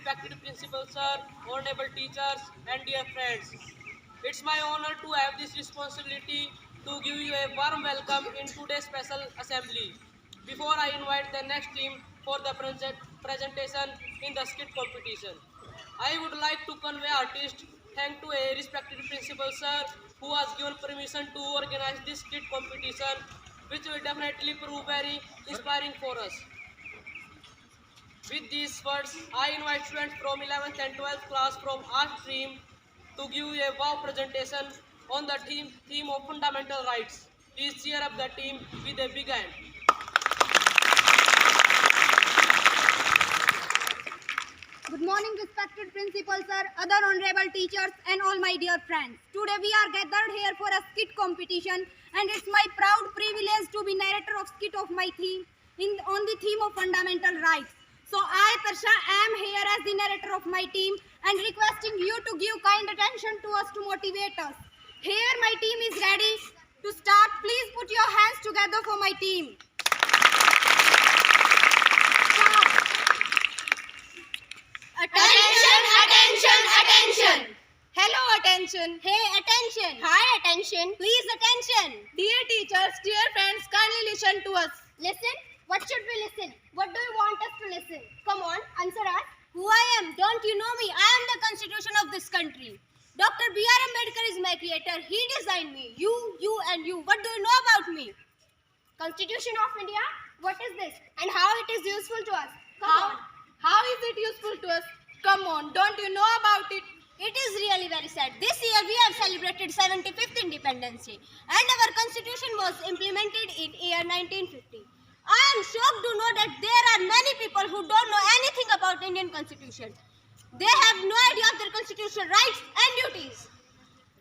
respected principal sir, honorable teachers, and dear friends. It's my honor to have this responsibility to give you a warm welcome in today's special assembly. Before I invite the next team for the presentation in the skit competition, I would like to convey artist thank to a respected principal sir who has given permission to organize this skit competition, which will definitely prove very inspiring for us. With these words, I invite students from 11th and 12th class from art stream to give you a wow presentation on the theme of fundamental rights. Please cheer up the team with a big hand. Good morning, respected principal sir, other honorable teachers, and all my dear friends. Today we are gathered here for a skit competition, and it's my proud privilege to be narrator of skit of my theme on the theme of fundamental rights. So I, Tarsha, am here as the narrator of my team and requesting you to give kind attention to us to motivate us. Here my team is ready to start. Please put your hands together for my team. Attention, attention, attention. Hello, attention. Hey, attention. Hi, attention. Please, attention. Dear teachers, dear friends, kindly listen to us. Listen? What should we listen? What do you want us to listen? Come on, answer us. Who I am? Don't you know me? I am the constitution of this country. Dr. B.R. Ambedkar is my creator. He designed me. You, and you. What do you know about me? Constitution of India? What is this? And how it is useful to us? Come on. How is it useful to us? Come on, don't you know about it? It is really very sad. This year we have celebrated 75th Independence Day and our constitution was implemented in year 1950. I am shocked to know that there are many people who don't know anything about Indian constitution. They have no idea of their constitutional rights and duties.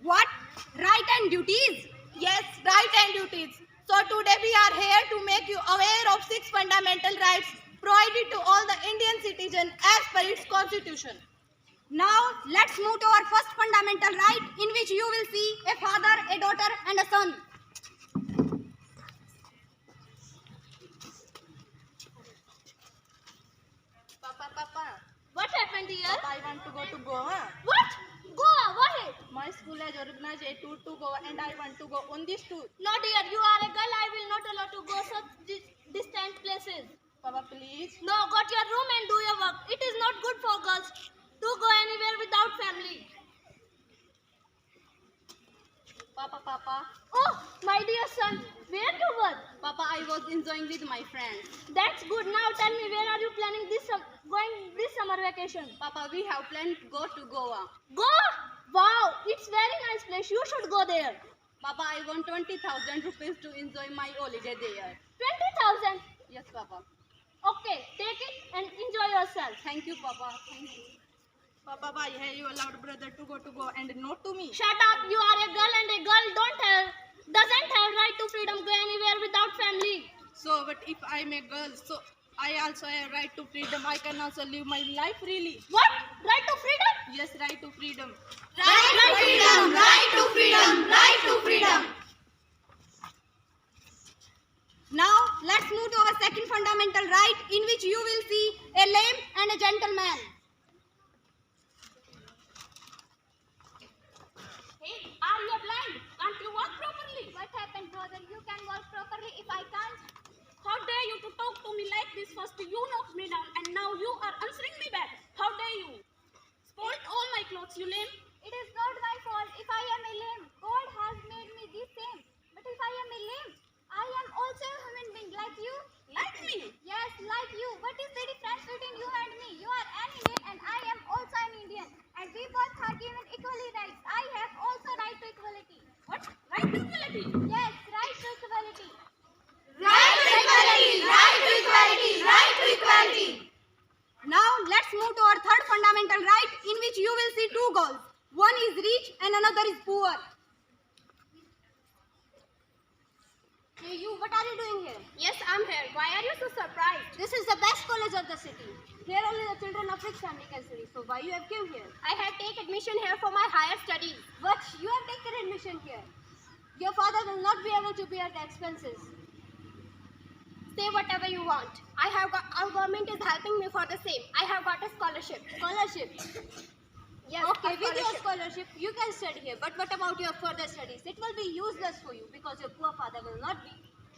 What? Right and duties? Yes, right and duties. So today we are here to make you aware of 6 fundamental rights provided to all the Indian citizens as per its constitution. Now let's move to our first fundamental right in which you will see a father, a daughter and a son. Papa. What happened here? Papa, I want to go to Goa. What? Goa, why? My school has organized a tour to Goa and I want to go on this tour. No dear, you are a girl. I will not allow to go such distant places. Papa, please. No, go to your room and do your work. It is not good for girls to go anywhere without family. Papa. Oh, my dear son, where you were? Papa, I was enjoying with my friends. That's good. Now tell me, where are you planning going this summer vacation? Papa, we have planned to go to Goa. Goa? Wow, it's very nice place. You should go there. Papa, I want 20,000 rupees to enjoy my holiday there. 20,000? Yes, Papa. Okay, take it and enjoy yourself. Thank you, Papa. Thank you. Papa, why have you allowed brother to go to Goa and not to me? Shut up. You are a girl and a girl doesn't have right to freedom go anywhere without family. So, but if I'm a girl, so I also have right to freedom. I can also live my life freely. What? Right to freedom? Yes, right to freedom. Right to freedom. Right to freedom. Right to freedom. Now let's move to our second fundamental right in which you will see a lame and a gentleman. Hey, are you blind? Can't you walk properly? What happened, brother? You can walk properly if I can't. How dare you to talk to me like this? First you knocked me down and now you are answering me back. How dare you? Spoiled all my clothes, you lame. It is not my fault if I am a lame. God has made me the same. But if I am a lame, I am also a human being like you. Like me? Yes, like you. What is the difference between you and me? You are an Indian and I am also an Indian. And we both are given equally rights. I have also right to equality. What? Right to equality? Yes, right to equality. Right to equality! Right to equality! Right to equality! Now let's move to our third fundamental right in which you will see two girls. One is rich and another is poor. Hey you, what are you doing here? Yes, I'm here. Why are you so surprised? This is the best college of the city. Here only the children of rich family can study. So why you have come here? I have taken admission here for my higher studies. But you have taken admission here. Your father will not be able to bear the expenses. Say whatever you want. Our government is helping me for the same. I have got a scholarship. Scholarship. Yes. Okay, a with your scholarship. scholarship, you can study here. But what about your further studies? It will be useless for you because your poor father will not be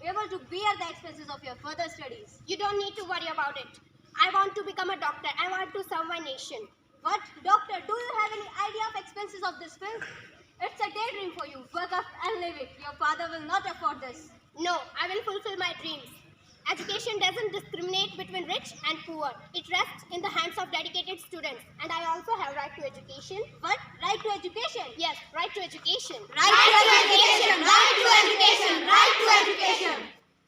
able to bear the expenses of your further studies. You don't need to worry about it. I want to become a doctor. I want to serve my nation. What? Doctor, do you have any idea of expenses of this field? It's a daydream for you. Work up and live it. Your father will not afford this. No, I will fulfill my dreams. Education doesn't discriminate between rich and poor. It rests in the hands of dedicated students. And I also have right to education. What? Right to education? Yes, right to education. Right to education! Right to education! Right to education!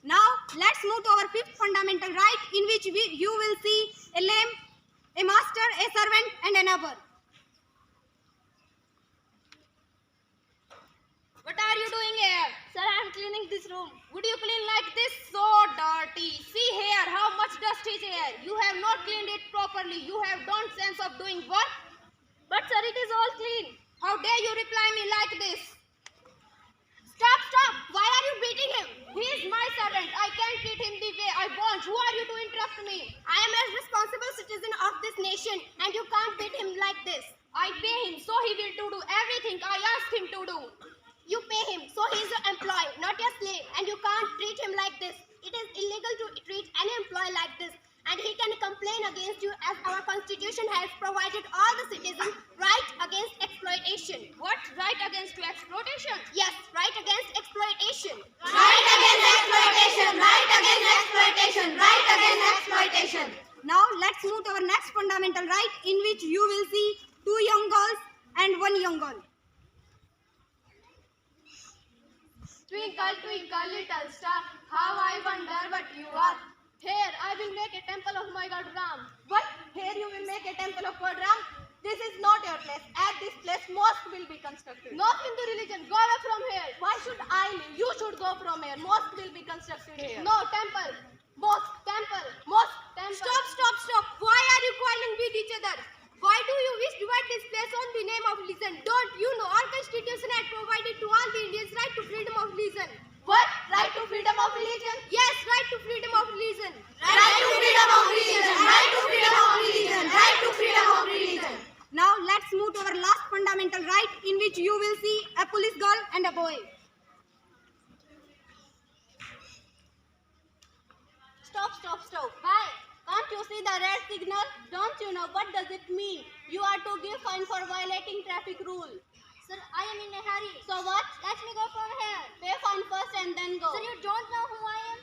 Now, let's move to our fifth fundamental right, in which you will see a lamb, a master, a servant, and a neighbor. What are you doing here? Sir, I am cleaning this room. Would you clean like this? So dirty. See here, how much dust is here. You have not cleaned it properly. You have don't sense of doing work. But sir, it is all clean. How dare you reply me like this? Stop, stop. Why are you beating him? He is my servant. I can't treat him the way I want. Who are you to interrupt me? I am a responsible citizen of this nation and you can't beat him like this. I pay him, so he will do everything I ask him to do. You pay him, so he is your employee, not your slave, and you can't treat him like this. It is illegal to treat any employee like this, and he can complain against you as our constitution has provided all the citizens right against exploitation. What? Right against exploitation? Yes, right against exploitation. Right against exploitation! Right against exploitation! Right against exploitation! Now, let's move to our next fundamental right, in which you will see two young girls and one young girl. Twinkle, twinkle, little star, how I wonder what you are. Here I will make a temple of my god Ram. What? Here you will make a temple of God Ram? This is not your place. At this place, mosque will be constructed. No Hindu religion, go away from here. Why should I leave? You should go from here. Mosque will be constructed here. No, temple, mosque, temple, mosque, temple. Stop, stop, stop. Why are you quarreling with each other? Why do you wish to divide this place on the name of religion? Don't you know our constitution has provided to all the Indians right to freedom of religion? What? Right to freedom of religion? Yes, right to freedom of religion. Right to freedom of religion! Right to freedom of religion! Right to freedom of religion! Now let's move to our last fundamental right, in which you will see a police girl and a boy. Stop, stop, stop. Why? Can't you see the red signal? Don't you know what does it mean? You are to give fine for violating traffic rule. Sir, I am in a hurry. So what? Let me go from here. Pay fine first and then go. Sir, you don't know who I am?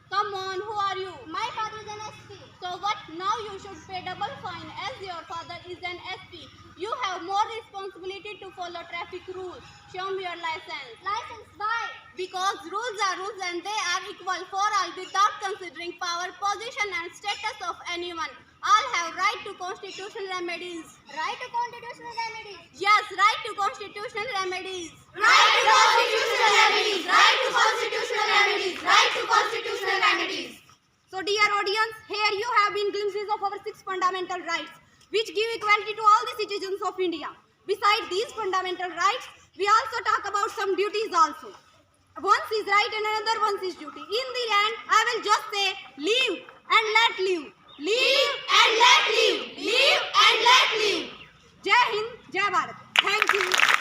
Come on, who are you? My father is an SP. So what? Now you should pay double fine as your father is an SP. You have more responsibility to follow traffic rules. Show me your license. License, why? Because rules are rules and they are equal for all without considering power, position and status of anyone. All have right to constitutional remedies. Right to constitutional remedies. Yes, right to constitutional remedies. Right to constitutional remedies. Right to constitutional remedies. Right to constitutional remedies. So dear audience, here you have been glimpses of our 6 fundamental rights, which give equality to all the citizens of India. Besides these fundamental rights, we also talk about some duties also. One is right and another one is duty. In the end, I will just say, live and let live. Live and let live. Live and let live. Jai Hind, Jai Bharat. Thank you.